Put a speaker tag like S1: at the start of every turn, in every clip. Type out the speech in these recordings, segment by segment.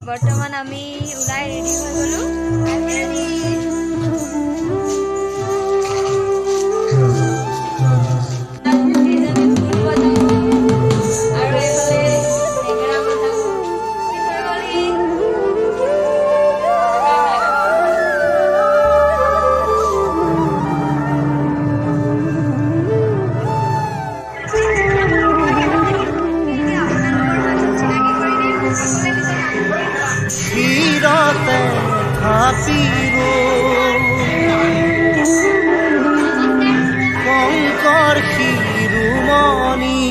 S1: বৰ্তমান আমি ওলাই ৰেডি হৈ গ'লো।
S2: কংকৰ শিৰোমণি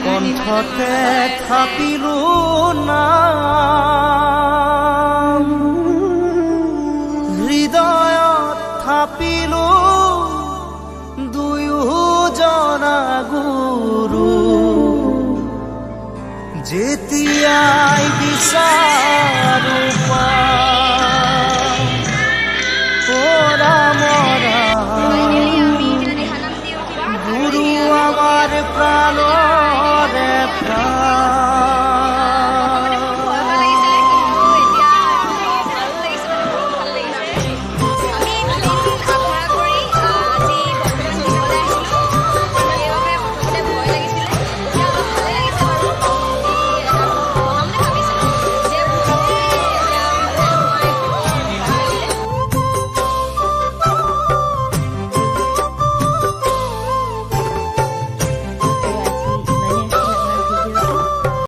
S2: কণ্ঠতে থাপিলো নাম, হৃদয়ত থাপিলো দুয়োজনা গুৰু, যেতিয়াই বিচাৰো গুৰু আমাৰ প্ৰাণৰে প্ৰাণ।